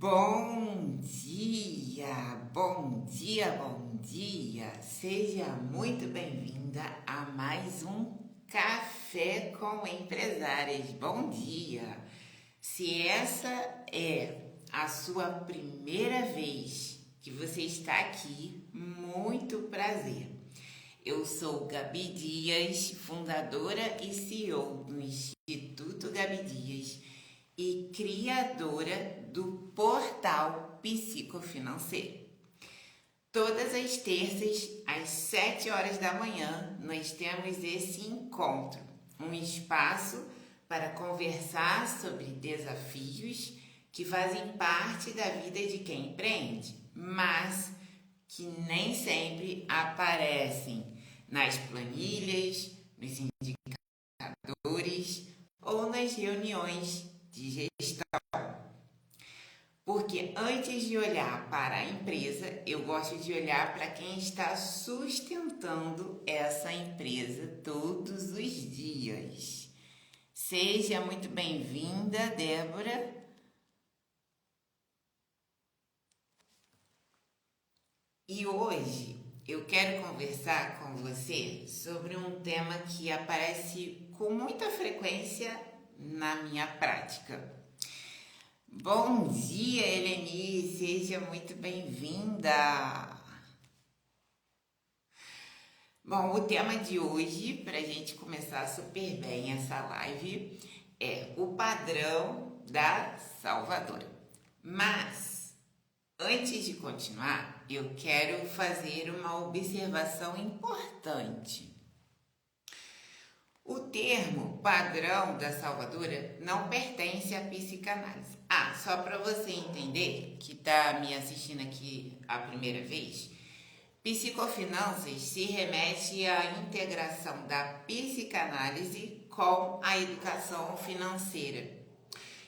Bom dia, bom dia, bom dia. Seja muito bem-vinda a mais um Café com Empresárias. Bom dia. Se essa é a sua primeira vez que você está aqui, muito prazer. Eu sou Gabi Dias, fundadora e CEO do Instituto Gabi Dias e criadora do portal Psicofinanceiro. Todas as terças, às 7 horas da manhã, nós temos esse encontro, um espaço para conversar sobre desafios que fazem parte da vida de quem empreende, mas que nem sempre aparecem nas planilhas, nos indicadores ou nas reuniões de gestão. Porque antes de olhar para a empresa, eu gosto de olhar para quem está sustentando essa empresa todos os dias. Seja muito bem-vinda, Débora. E hoje eu quero conversar com você sobre um tema que aparece com muita frequência na minha prática. Bom dia, Eleni, seja muito bem-vinda. Bom, o tema de hoje, para a gente começar super bem essa live, é o padrão da salvadora. Mas, antes de continuar, eu quero fazer uma observação importante. O termo padrão da salvadora não pertence à psicanálise. Só para você entender, que está me assistindo aqui a primeira vez, psicofinanças se remete à integração da psicanálise com a educação financeira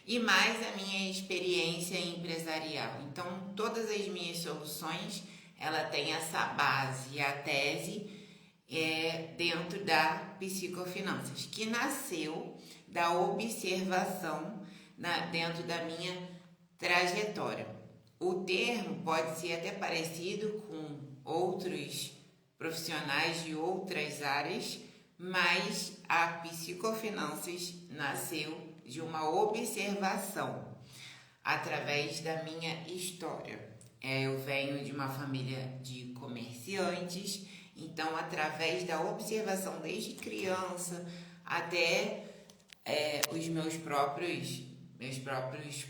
e mais a minha experiência empresarial. Então, todas as minhas soluções, ela tem essa base, a tese, dentro da psicofinanças, que nasceu da observação dentro da minha trajetória. O termo pode ser até parecido com outros profissionais de outras áreas, mas a psicofinanças nasceu de uma observação através da minha história. Eu venho de uma família de comerciantes, então através da observação desde criança até os meus próprios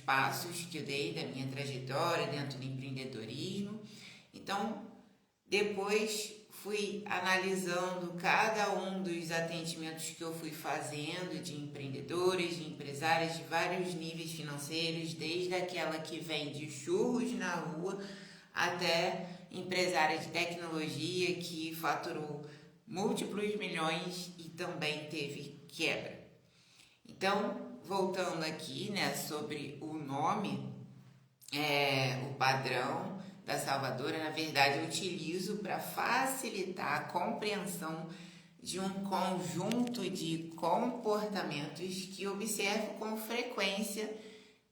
passos que eu dei da minha trajetória dentro do empreendedorismo. Então, depois fui analisando cada um dos atendimentos que eu fui fazendo de empreendedores, de empresárias de vários níveis financeiros, desde aquela que vende churros na rua até empresária de tecnologia que faturou múltiplos milhões e também teve quebra. Então, voltando aqui, sobre o nome, o padrão da salvadora, na verdade, eu utilizo para facilitar a compreensão de um conjunto de comportamentos que observo com frequência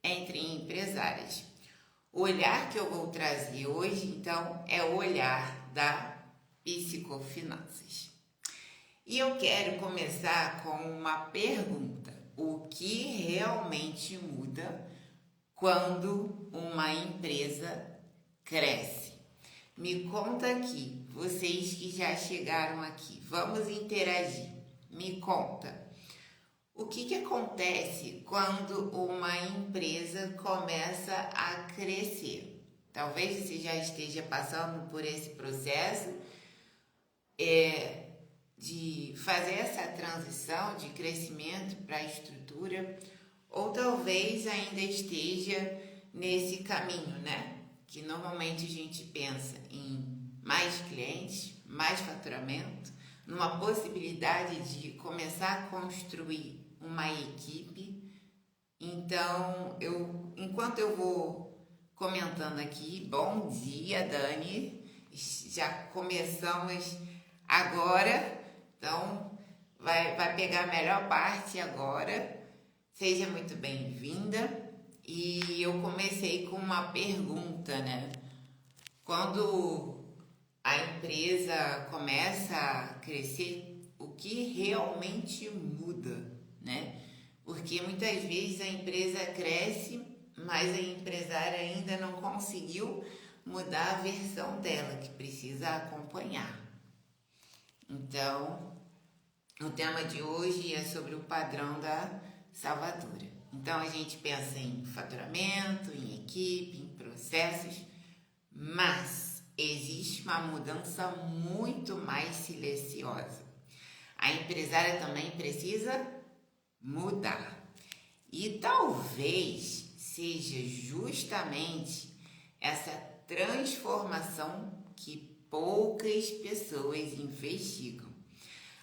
entre empresárias. O olhar que eu vou trazer hoje, então, é o olhar da psicofinanças. E eu quero começar com uma pergunta: o que realmente muda quando uma empresa cresce? Me conta aqui, vocês que já chegaram aqui, vamos interagir. Me conta, o que acontece quando uma empresa começa a crescer? Talvez você já esteja passando por esse processo de fazer essa transição de crescimento para a estrutura, ou talvez ainda esteja nesse caminho, que normalmente a gente pensa em mais clientes, mais faturamento, numa possibilidade de começar a construir uma equipe. Então, enquanto eu vou comentando aqui, bom dia, Dani, já começamos agora, então vai pegar a melhor parte agora. Seja muito bem-vinda. E eu comecei com uma pergunta, né? Quando a empresa começa a crescer, o que realmente muda, né? Porque muitas vezes a empresa cresce, mas a empresária ainda não conseguiu mudar a versão dela, que precisa acompanhar. Então, o tema de hoje é sobre o padrão da salvadora. Então, a gente pensa em faturamento, em equipe, em processos, mas existe uma mudança muito mais silenciosa. A empresária também precisa mudar. E talvez seja justamente essa transformação que poucas pessoas investigam.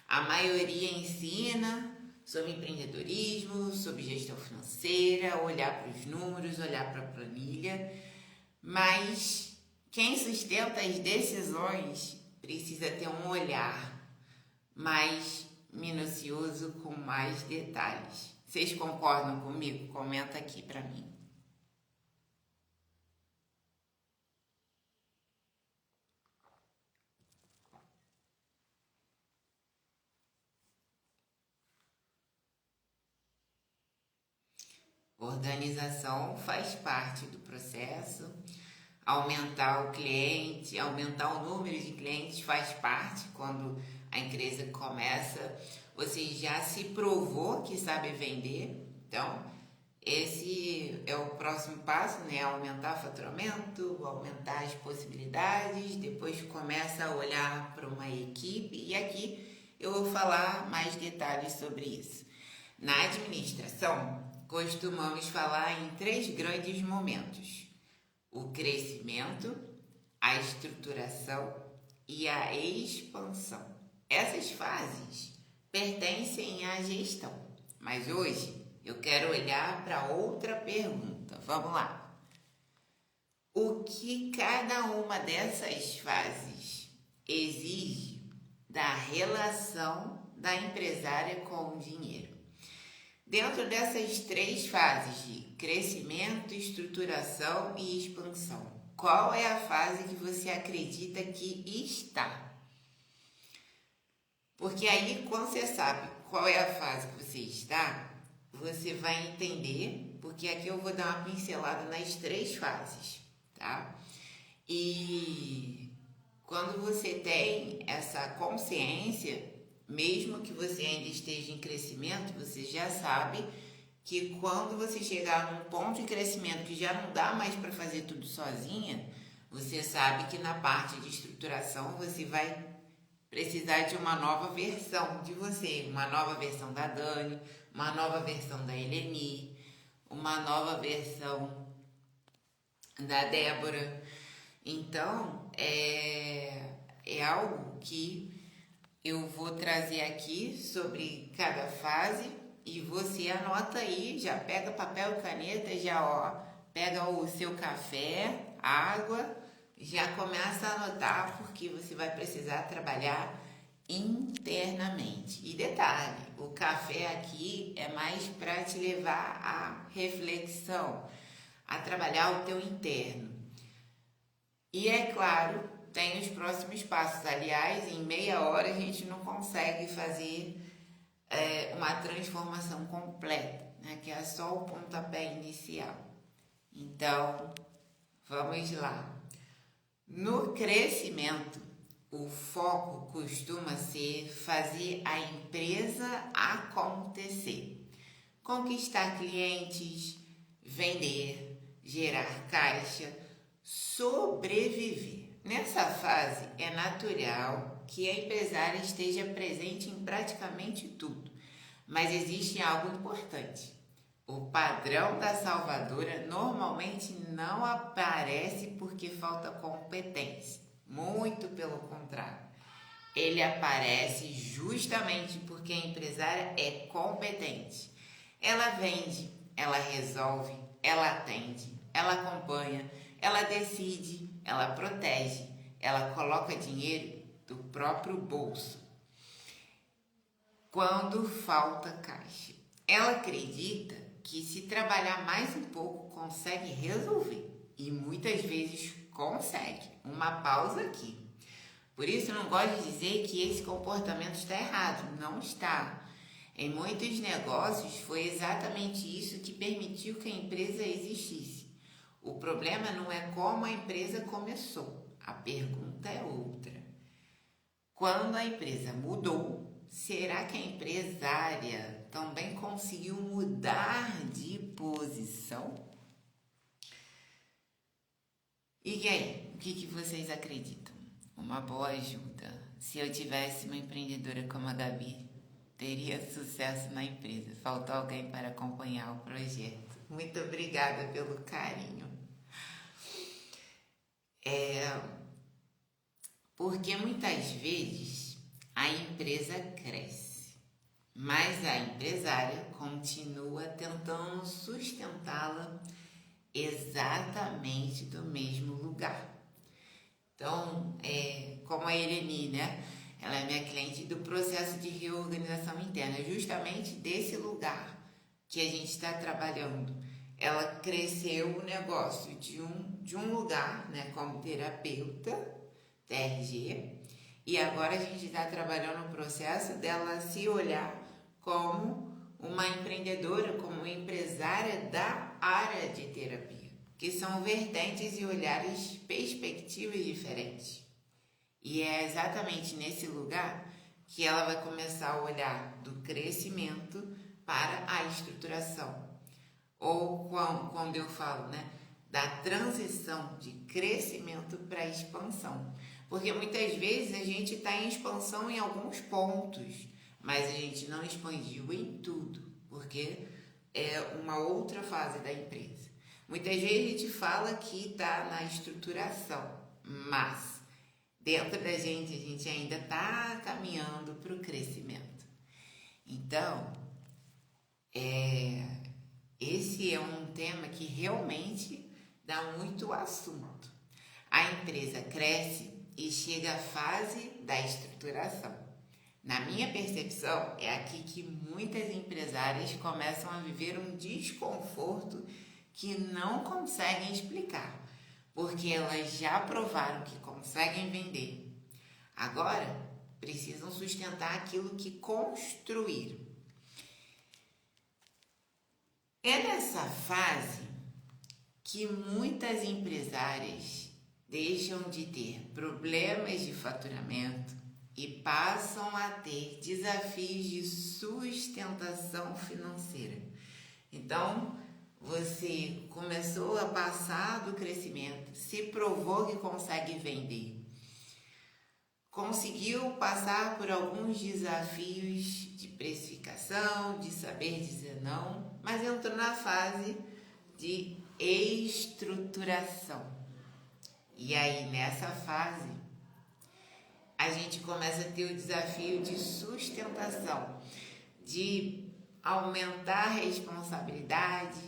A maioria ensina sobre empreendedorismo, sobre gestão financeira, olhar para os números, olhar para a planilha, mas quem sustenta as decisões precisa ter um olhar mais minucioso, com mais detalhes. Vocês concordam comigo? Comenta aqui para mim. Organização faz parte do processo. Aumentar o cliente, aumentar o número de clientes faz parte quando a empresa começa. Você já se provou que sabe vender. Então, esse é o próximo passo, né? Aumentar o faturamento, aumentar as possibilidades. Depois começa a olhar para uma equipe. E aqui eu vou falar mais detalhes sobre isso. Na administração, costumamos falar em 3 grandes momentos: o crescimento, a estruturação e a expansão. Essas fases pertencem à gestão, mas hoje eu quero olhar para outra pergunta. Vamos lá. O que cada uma dessas fases exige da relação da empresária com o dinheiro? Dentro dessas 3 fases de crescimento, estruturação e expansão, qual é a fase que você acredita que está? Porque aí, quando você sabe qual é a fase que você está, você vai entender, porque aqui eu vou dar uma pincelada nas 3 fases, tá? E quando você tem essa consciência, mesmo que você ainda esteja em crescimento, você já sabe que quando você chegar num ponto de crescimento que já não dá mais para fazer tudo sozinha, você sabe que na parte de estruturação você vai precisar de uma nova versão de você, uma nova versão da Dani, uma nova versão da Eleni, uma nova versão da Débora. Então, é algo que eu vou trazer aqui sobre cada fase e você anota aí, já pega papel e caneta, já pega o seu café, água, já começa a anotar porque você vai precisar trabalhar internamente. E detalhe, o café aqui é mais para te levar à reflexão, a trabalhar o teu interno. E é claro, tem os próximos passos. Aliás, em meia hora a gente não consegue fazer uma transformação completa, né? Que é só o pontapé inicial. Então, vamos lá. No crescimento, o foco costuma ser fazer a empresa acontecer. Conquistar clientes, vender, gerar caixa, sobreviver. Nessa fase, é natural que a empresária esteja presente em praticamente tudo, mas existe algo importante. O padrão da salvadora normalmente não aparece porque falta competência, muito pelo contrário. Ele aparece justamente porque a empresária é competente. Ela vende, ela resolve, ela atende, ela acompanha, ela decide, ela protege, ela coloca dinheiro do próprio bolso. Quando falta caixa, ela acredita que se trabalhar mais um pouco consegue resolver. E muitas vezes consegue. Uma pausa aqui. Por isso eu não gosto de dizer que esse comportamento está errado. Não está. Em muitos negócios foi exatamente isso que permitiu que a empresa existisse. O problema não é como a empresa começou. A pergunta é outra. Quando a empresa mudou, será que a empresária também conseguiu mudar de posição? E aí, o que vocês acreditam? Uma boa ajuda. Se eu tivesse uma empreendedora como a Gabi, teria sucesso na empresa. Faltou alguém para acompanhar o projeto. Muito obrigada pelo carinho. Porque muitas vezes a empresa cresce, mas a empresária continua tentando sustentá-la exatamente do mesmo lugar. Então, como a Eleni, né? Ela é minha cliente do processo de reorganização interna, justamente desse lugar que a gente está trabalhando. Ela cresceu o negócio de um lugar, né, como terapeuta, TRG, e agora a gente está trabalhando o processo dela se olhar como uma empreendedora, como uma empresária da área de terapia, que são vertentes e olhares, perspectivas diferentes. E é exatamente nesse lugar que ela vai começar a olhar do crescimento para a estruturação. Ou quando eu falo, né, da transição de crescimento para expansão. Porque muitas vezes a gente está em expansão em alguns pontos, mas a gente não expandiu em tudo, porque é uma outra fase da empresa. Muitas vezes a gente fala que está na estruturação, mas dentro da gente a gente ainda está caminhando para o crescimento. Então, esse é um tema que realmente dá muito assunto. A empresa cresce e chega à fase da estruturação. Na minha percepção, é aqui que muitas empresárias começam a viver um desconforto que não conseguem explicar, porque elas já provaram que conseguem vender. Agora, precisam sustentar aquilo que construíram. É nessa fase que muitas empresárias deixam de ter problemas de faturamento e passam a ter desafios de sustentação financeira. Então, você começou a passar do crescimento, se provou que consegue vender, conseguiu passar por alguns desafios de precificação, de saber dizer não, mas entrou na fase de estruturação. E aí, nessa fase, a gente começa a ter o desafio de sustentação, de aumentar a responsabilidade,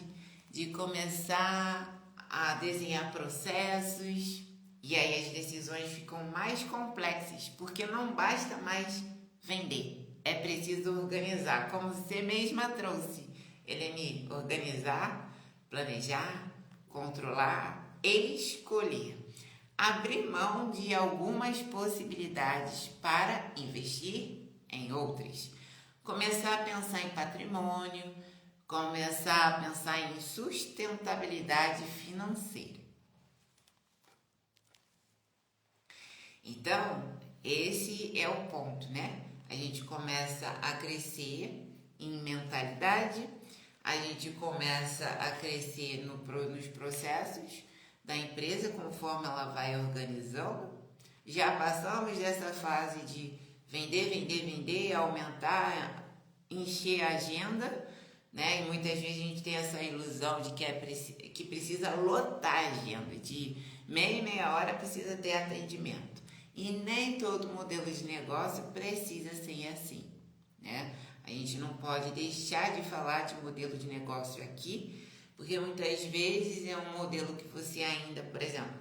de começar a desenhar processos, e aí as decisões ficam mais complexas, porque não basta mais vender, é preciso organizar, como você mesma trouxe, Eleni, organizar, planejar, controlar, escolher. Abrir mão de algumas possibilidades para investir em outras. Começar a pensar em patrimônio, começar a pensar em sustentabilidade financeira. Então, esse é o ponto, né? A gente começa a crescer em mentalidade, a gente começa a crescer nos processos da empresa conforme ela vai organizando. Já passamos dessa fase de vender, aumentar, encher a agenda, né? E muitas vezes a gente tem essa ilusão de que precisa lotar a agenda, de meia hora precisa ter atendimento. E nem todo modelo de negócio precisa ser assim, né? A gente não pode deixar de falar de modelo de negócio aqui, porque muitas vezes é um modelo que você ainda, por exemplo,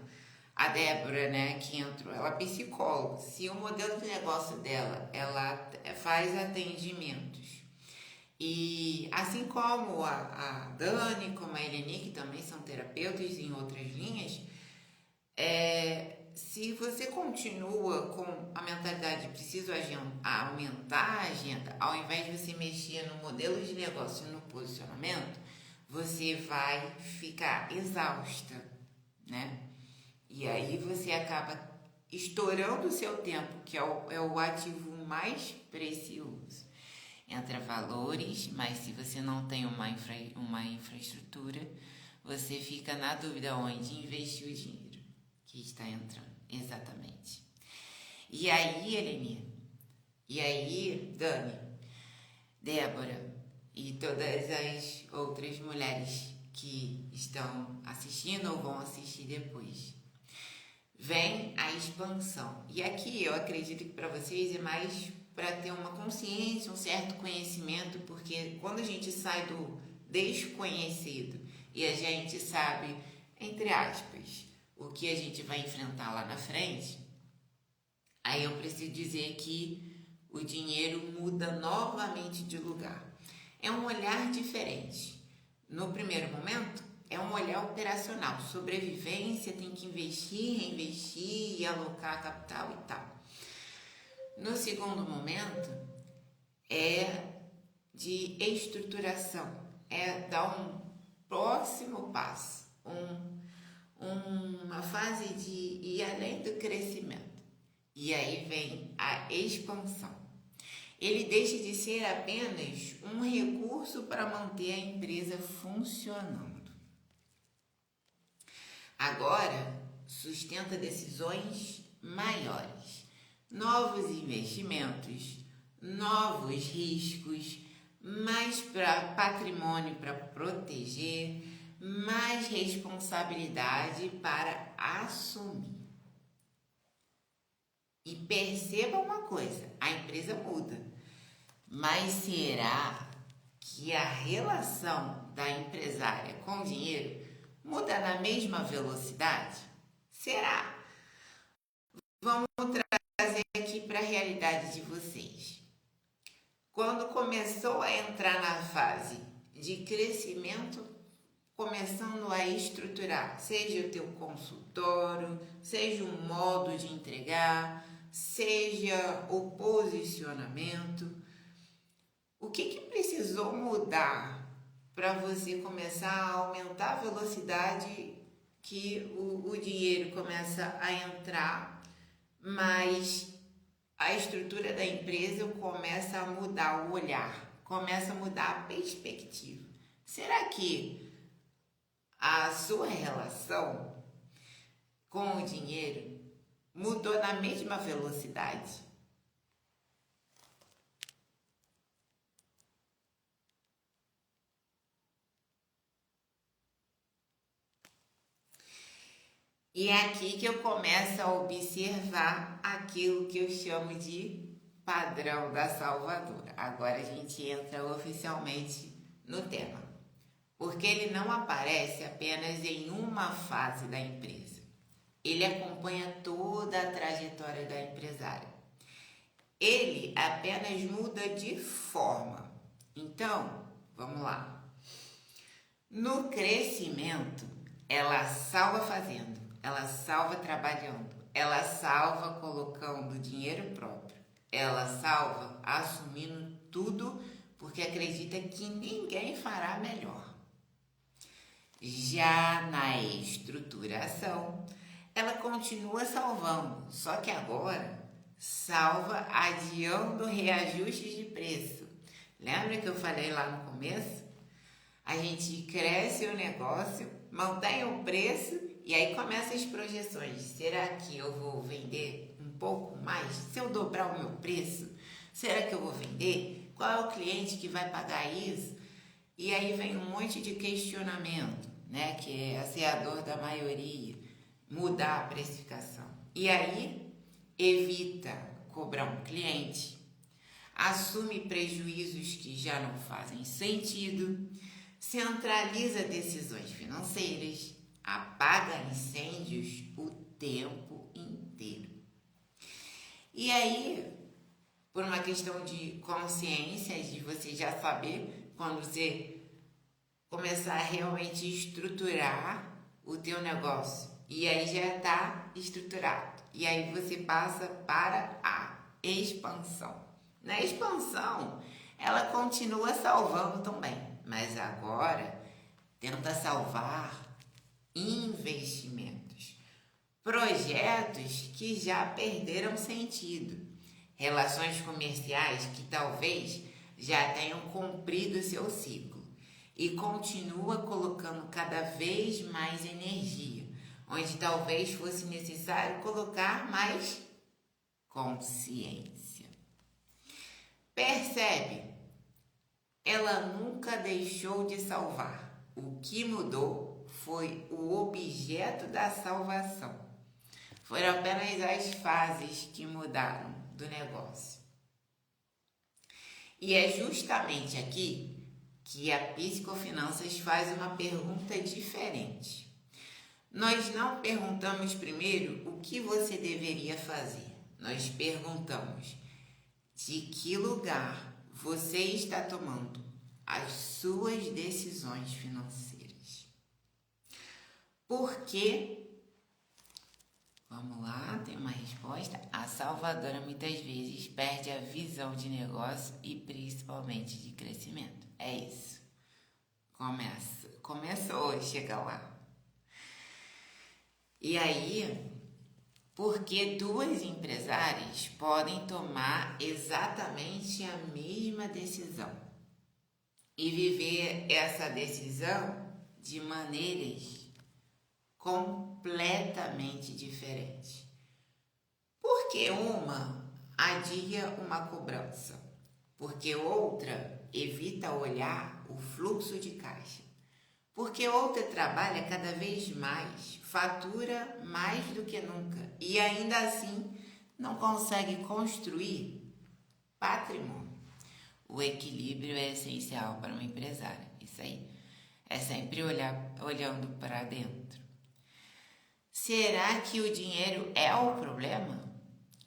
a Débora, né, que entrou, ela é psicóloga. Se o modelo de negócio dela, ela faz atendimentos E assim como a Dani, como a Eleni, que também são terapeutas em outras linhas, se você continua com a mentalidade de preciso aumentar a agenda, ao invés de você mexer no modelo de negócio e no posicionamento, você vai ficar exausta, né? E aí você acaba estourando o seu tempo, que é o ativo mais precioso. Entra valores, mas se você não tem uma infraestrutura, você fica na dúvida onde investir o dinheiro que está entrando. Exatamente. E aí, Eleni, e aí, Dani, Débora e todas as outras mulheres que estão assistindo ou vão assistir depois, vem a expansão. E aqui eu acredito que para vocês é mais para ter uma consciência, um certo conhecimento, porque quando a gente sai do desconhecido e a gente sabe, entre aspas, o que a gente vai enfrentar lá na frente, aí eu preciso dizer que o dinheiro muda novamente de lugar. É um olhar diferente. No primeiro momento, é um olhar operacional. Sobrevivência, tem que investir, reinvestir e alocar capital e tal. No segundo momento, é de estruturação. É dar um próximo passo. Uma fase de ir além do crescimento. E aí vem a expansão. Ele deixa de ser apenas um recurso para manter a empresa funcionando. Agora, sustenta decisões maiores, novos investimentos, novos riscos, mais patrimônio para proteger, mais responsabilidade para assumir. E perceba uma coisa, a empresa muda, mas será que a relação da empresária com o dinheiro muda na mesma velocidade? Será? Vamos trazer aqui para a realidade de vocês. Quando começou a entrar na fase de crescimento, começando a estruturar, seja o teu consultório, seja o modo de entregar, seja o posicionamento, o que precisou mudar para você começar a aumentar a velocidade que o dinheiro começa a entrar, mas a estrutura da empresa começa a mudar o olhar, começa a mudar a perspectiva? Será que a sua relação com o dinheiro mudou na mesma velocidade? E é aqui que eu começo a observar aquilo que eu chamo de padrão da salvadora. Agora a gente entra oficialmente no tema, porque ele não aparece apenas em uma fase da empresa. Ele acompanha toda a trajetória da empresária. Ele apenas muda de forma. Então, vamos lá. No crescimento, ela salva fazendo, ela salva trabalhando, ela salva colocando dinheiro próprio, ela salva assumindo tudo porque acredita que ninguém fará melhor. Já na estruturação, ela continua salvando, só que agora salva adiando reajustes de preço. Lembra que eu falei lá no começo? A gente cresce o negócio, mantém o preço e aí começam as projeções. Será que eu vou vender um pouco mais? Se eu dobrar o meu preço, será que eu vou vender? Qual é o cliente que vai pagar isso? E aí vem um monte de questionamento, né? Que é a dor da maioria, mudar a precificação. E aí evita cobrar um cliente, assume prejuízos que já não fazem sentido, centraliza decisões financeiras, apaga incêndios o tempo inteiro. E aí por uma questão de consciência, de você já saber quando você começar a realmente estruturar o teu negócio. E aí já está estruturado. E aí você passa para a expansão. Na expansão, ela continua salvando também, mas agora tenta salvar investimentos, projetos que já perderam sentido, relações comerciais que talvez já tenham cumprido seu ciclo e continua colocando cada vez mais energia, onde talvez fosse necessário colocar mais consciência. Percebe? Ela nunca deixou de salvar. O que mudou foi o objeto da salvação. Foram apenas as fases que mudaram do negócio. E é justamente aqui que a Psicofinanças faz uma pergunta diferente. Nós não perguntamos primeiro o que você deveria fazer. Nós perguntamos de que lugar você está tomando as suas decisões financeiras. Porque, vamos lá, tem uma resposta. A salvadora muitas vezes perde a visão de negócio e principalmente de crescimento. É isso. Começou, chega lá. E aí, porque duas empresárias podem tomar exatamente a mesma decisão e viver essa decisão de maneiras completamente diferentes. Porque uma adia uma cobrança, porque outra evita olhar o fluxo de caixa, porque outra trabalha cada vez mais, fatura mais do que nunca e ainda assim não consegue construir patrimônio. O equilíbrio é essencial para uma empresária. Isso aí é sempre olhando para dentro. Será que o dinheiro é o problema?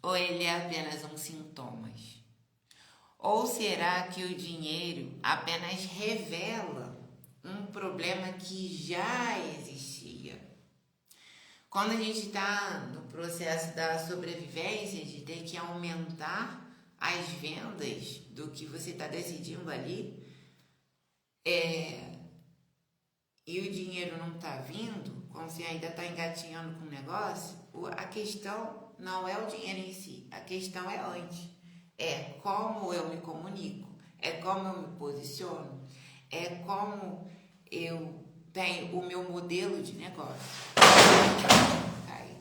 Ou ele é apenas um sintoma? Ou será que o dinheiro apenas revela um problema que já existia? Quando a gente está no processo da sobrevivência, de ter que aumentar as vendas do que você está decidindo ali, e o dinheiro não está vindo, quando você ainda está engatinhando com o negócio, a questão não é o dinheiro em si, a questão é antes. É como eu me comunico, é como eu me posiciono, é como eu tenho o meu modelo de negócio. Aí.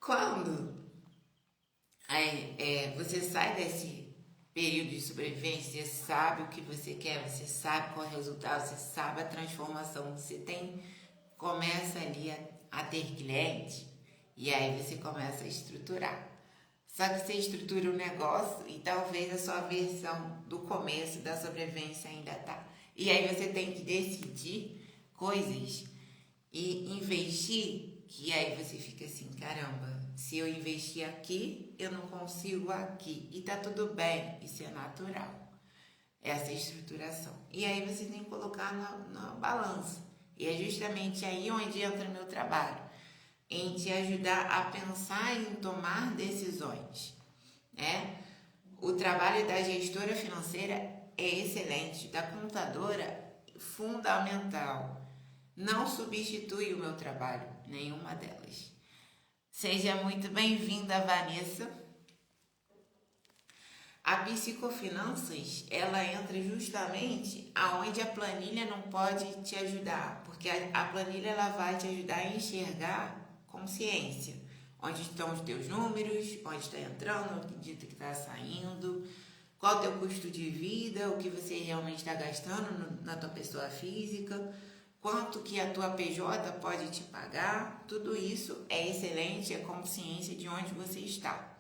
Quando você sai desse período de sobrevivência, você sabe o que você quer, você sabe qual é o resultado, você sabe a transformação, você começa ali a ter cliente e aí você começa a estruturar. Só que você estrutura o negócio e talvez a sua versão do começo da sobrevivência ainda tá. E aí você tem que decidir coisas e investir, que aí você fica assim, caramba, se eu investir aqui, eu não consigo aqui. E tá tudo bem, isso é natural, essa estruturação. E aí você tem que colocar na balança. E é justamente aí onde entra o meu trabalho, em te ajudar a pensar em tomar decisões, né? O trabalho da gestora financeira é excelente, da contadora fundamental. Não substitui o meu trabalho, nenhuma delas. Seja muito bem-vinda, Vanessa. A Psicofinanças, ela entra justamente aonde a planilha não pode te ajudar, porque a planilha ela vai te ajudar a enxergar consciência, onde estão os teus números, onde está entrando, onde que está saindo, qual é o teu custo de vida, o que você realmente está gastando na tua pessoa física, quanto que a tua PJ pode te pagar, tudo isso é excelente, é consciência de onde você está.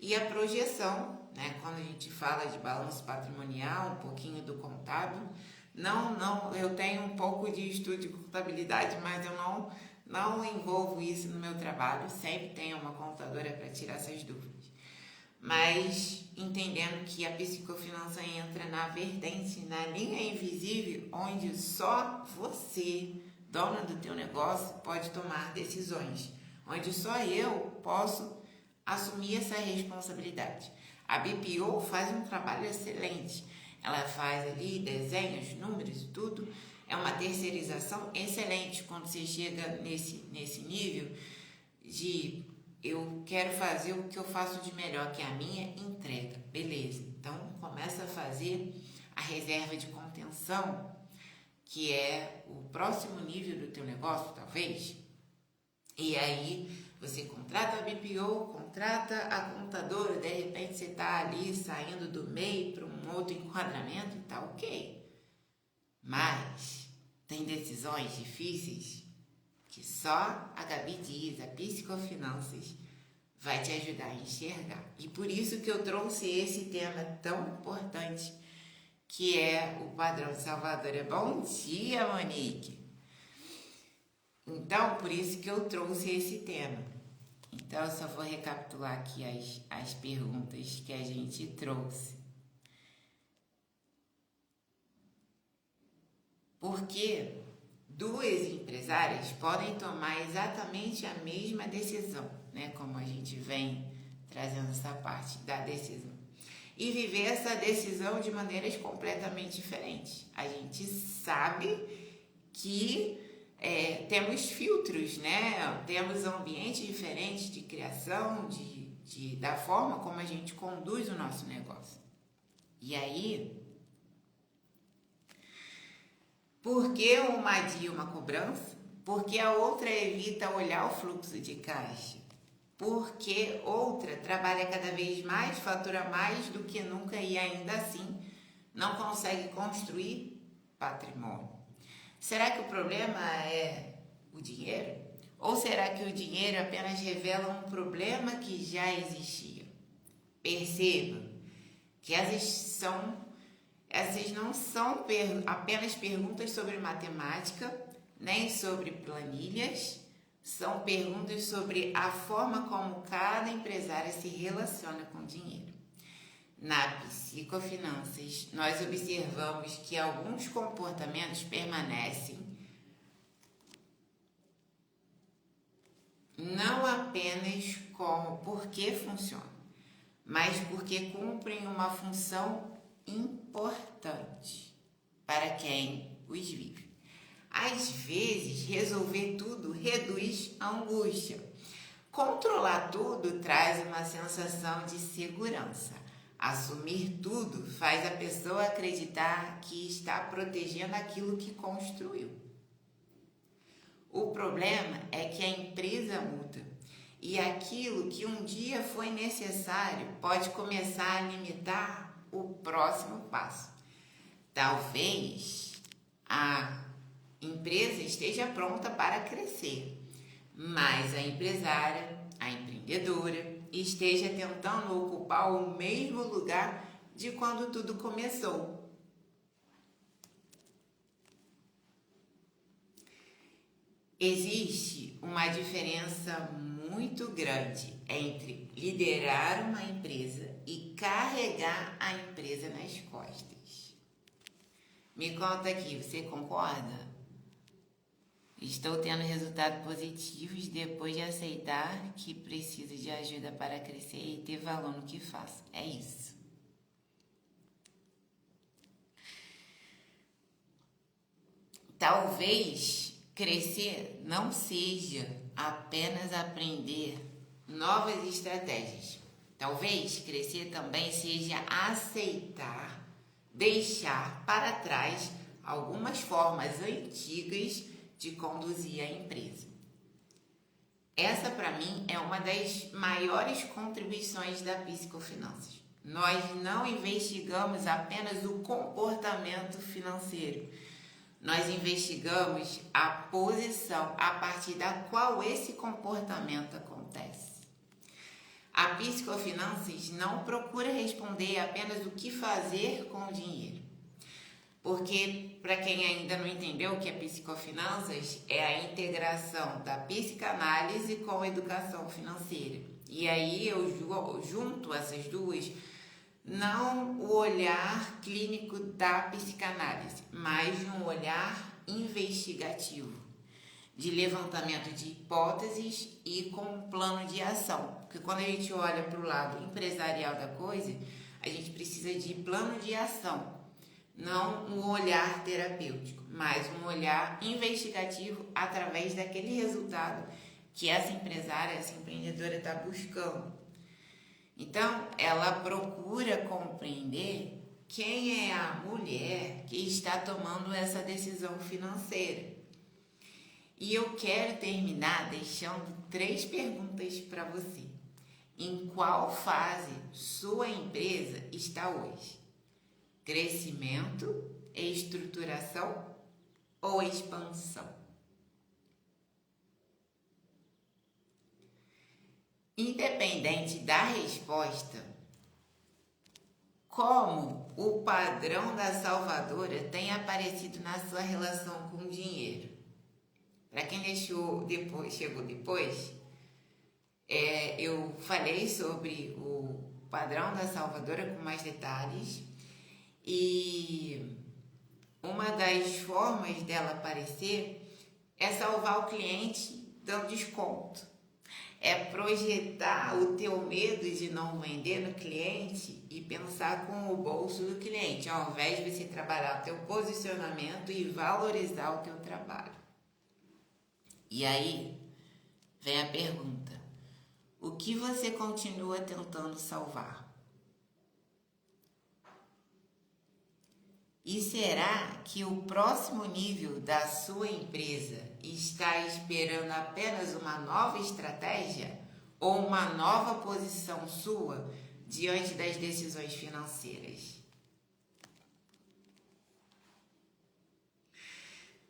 E a projeção, né, quando a gente fala de balanço patrimonial, um pouquinho do contábil, eu tenho um pouco de estudo de contabilidade, mas eu não envolvo isso no meu trabalho, sempre tenho uma contadora para tirar essas dúvidas. Mas entendendo que a psicofinança entra na vertente, na linha invisível, onde só você, dona do teu negócio, pode tomar decisões, onde só eu posso assumir essa responsabilidade. A BPO faz um trabalho excelente, ela faz ali desenhos, números, tudo, é uma terceirização excelente quando você chega nesse nível de eu quero fazer o que eu faço de melhor, que é a minha entrega, beleza, então começa a fazer a reserva de contenção, que é o próximo nível do teu negócio, talvez, e aí você contrata a BPO, contrata a contadora, de repente você está ali saindo do MEI para um outro enquadramento, tá ok, mas tem decisões difíceis que só a Gabi Dias, a Psicofinanças, vai te ajudar a enxergar. E por isso que eu trouxe esse tema tão importante, que é o padrão de Salvador. Bom dia, Monique! Então, por isso que eu trouxe esse tema. Então, eu só vou recapitular aqui as perguntas que a gente trouxe. Porque duas empresárias podem tomar exatamente a mesma decisão, né? Como a gente vem trazendo essa parte da decisão. E viver essa decisão de maneiras completamente diferentes. A gente sabe que temos filtros, né? Temos ambientes diferentes de criação, da forma como a gente conduz o nosso negócio. E aí, por que uma adia uma cobrança? Porque a outra evita olhar o fluxo de caixa. Porque outra trabalha cada vez mais, fatura mais do que nunca e ainda assim não consegue construir patrimônio. Será que o problema é o dinheiro? Ou será que o dinheiro apenas revela um problema que já existia? Perceba que essas não são apenas perguntas sobre matemática, nem sobre planilhas, são perguntas sobre a forma como cada empresário se relaciona com o dinheiro. Na Psicofinanças, nós observamos que alguns comportamentos permanecem não apenas como porque funcionam, mas porque cumprem uma função importante para quem os vive. Às vezes, resolver tudo reduz a angústia. Controlar tudo traz uma sensação de segurança. Assumir tudo faz a pessoa acreditar que está protegendo aquilo que construiu. O problema é que a empresa muda e aquilo que um dia foi necessário pode começar a limitar o próximo passo. Talvez a empresa esteja pronta para crescer, mas a empresária, a empreendedora, esteja tentando ocupar o mesmo lugar de quando tudo começou. Existe uma diferença muito grande entre liderar uma empresa e carregar a empresa nas costas. Me conta aqui, você concorda? Estou tendo resultados positivos depois de aceitar que preciso de ajuda para crescer e ter valor no que faço. É isso. Talvez crescer não seja apenas aprender novas estratégias. Talvez crescer também seja aceitar, deixar para trás algumas formas antigas de conduzir a empresa. Essa, para mim, é uma das maiores contribuições da Psicofinanças. Nós não investigamos apenas o comportamento financeiro. Nós investigamos a posição a partir da qual esse comportamento acontece. A Psicofinanças não procura responder apenas o que fazer com o dinheiro. Porque, para quem ainda não entendeu o que é psicofinanças, é a integração da psicanálise com a educação financeira. E aí eu junto essas duas, não o olhar clínico da psicanálise, mas um olhar investigativo, de levantamento de hipóteses e com um plano de ação. Porque quando a gente olha para o lado empresarial da coisa, a gente precisa de plano de ação, não um olhar terapêutico, mas um olhar investigativo através daquele resultado que essa empresária, essa empreendedora está buscando. Então, ela procura compreender quem é a mulher que está tomando essa decisão financeira. E eu quero terminar deixando 3 perguntas para você. Em qual fase sua empresa está hoje? Crescimento, estruturação ou expansão? Independente da resposta, como o padrão da salvadora tem aparecido na sua relação com o dinheiro? Para quem chegou depois, eu falei sobre o padrão da salvadora com mais detalhes, e uma das formas dela aparecer é salvar o cliente dando desconto. É projetar o teu medo de não vender no cliente e pensar com o bolso do cliente, ao invés de você trabalhar o teu posicionamento e valorizar o teu trabalho. E aí vem a pergunta: o que você continua tentando salvar? E será que o próximo nível da sua empresa está esperando apenas uma nova estratégia ou uma nova posição sua diante das decisões financeiras?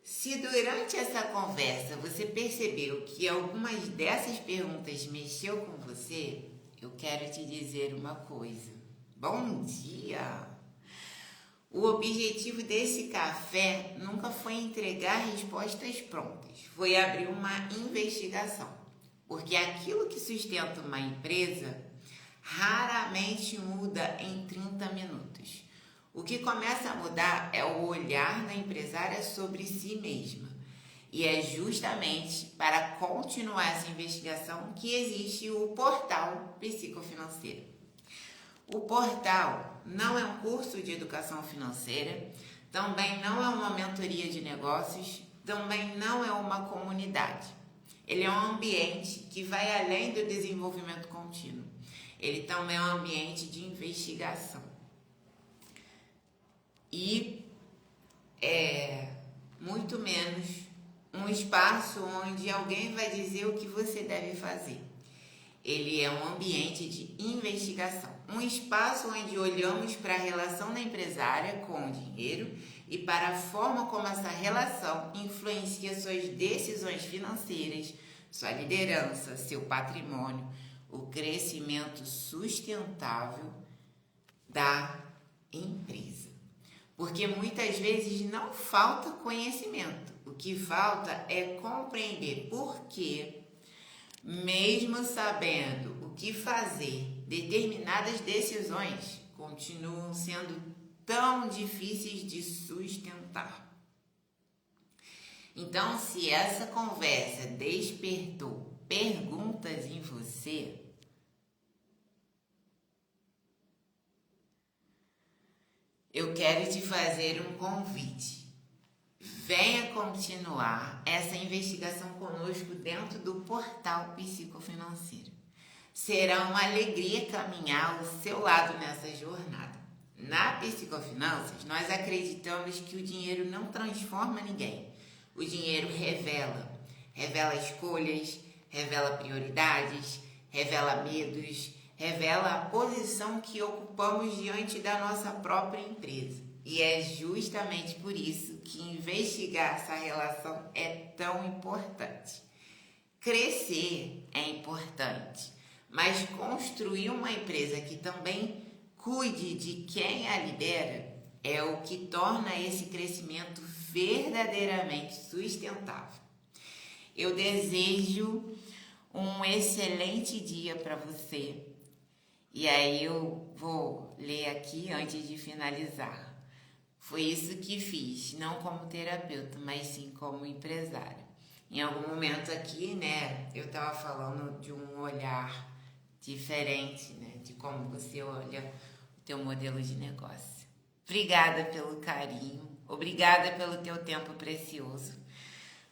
Se durante essa conversa você percebeu que algumas dessas perguntas mexeu com você, eu quero te dizer uma coisa. Bom dia! O objetivo desse café nunca foi entregar respostas prontas, foi abrir uma investigação. Porque aquilo que sustenta uma empresa raramente muda em 30 minutos. O que começa a mudar é o olhar da empresária sobre si mesma. E é justamente para continuar essa investigação que existe o portal Psicofinanceiro. O portal não é um curso de educação financeira, também não é uma mentoria de negócios, também não é uma comunidade. Ele é um ambiente que vai além do desenvolvimento contínuo. Ele também é um ambiente de investigação. E é muito menos um espaço onde alguém vai dizer o que você deve fazer. Ele é um ambiente de investigação, um espaço onde olhamos para a relação da empresária com o dinheiro e para a forma como essa relação influencia suas decisões financeiras, sua liderança, seu patrimônio, o crescimento sustentável da empresa. Porque muitas vezes não falta conhecimento, o que falta é compreender por que, mesmo sabendo o que fazer, determinadas decisões continuam sendo tão difíceis de sustentar. Então, se essa conversa despertou perguntas em você, eu quero te fazer um convite. Venha continuar essa investigação conosco dentro do portal Psicofinanceiro. Será uma alegria caminhar ao seu lado nessa jornada. Na Psicofinanças, nós acreditamos que o dinheiro não transforma ninguém. O dinheiro revela escolhas, revela prioridades, revela medos, revela a posição que ocupamos diante da nossa própria empresa. E é justamente por isso que investigar essa relação é tão importante. Crescer é importante, mas construir uma empresa que também cuide de quem a lidera é o que torna esse crescimento verdadeiramente sustentável. Eu desejo um excelente dia para você. E aí eu vou ler aqui antes de finalizar. Foi isso que fiz, não como terapeuta, mas sim como empresária. Em algum momento aqui, né, eu estava falando de um olhar diferente, né, de como você olha o teu modelo de negócio. Obrigada pelo carinho, obrigada pelo teu tempo precioso.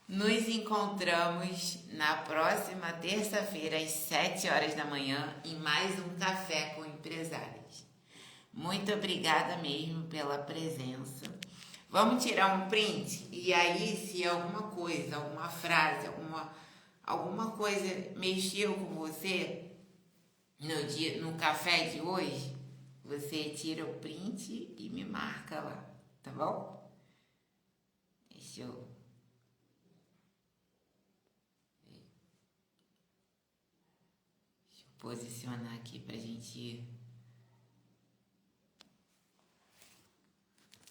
Nos encontramos na próxima terça-feira, às 7 horas da manhã, em mais um Café com Empresárias. Muito obrigada mesmo pela presença. Vamos tirar um print? E aí, se alguma coisa, alguma frase, alguma coisa mexeu com você no café de hoje, você tira o print e me marca lá, tá bom? Deixa eu posicionar aqui pra gente ir.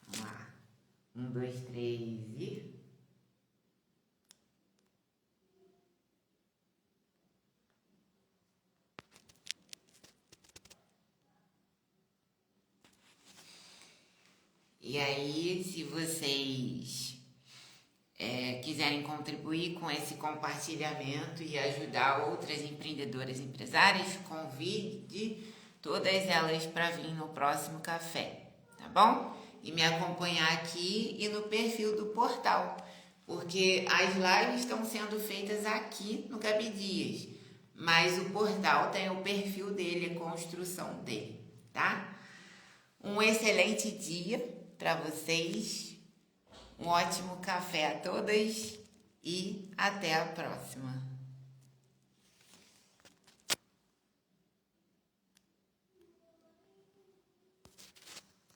Vamos lá. 1, 2, 3 e... E aí, se vocês quiserem contribuir com esse compartilhamento e ajudar outras empreendedoras e empresárias, convide todas elas para vir no próximo café, tá bom? E me acompanhar aqui e no perfil do portal, porque as lives estão sendo feitas aqui no Gabi Dias, mas o portal tem o perfil dele, a construção dele, tá? Um excelente dia para vocês. Um ótimo café a todas e até a próxima.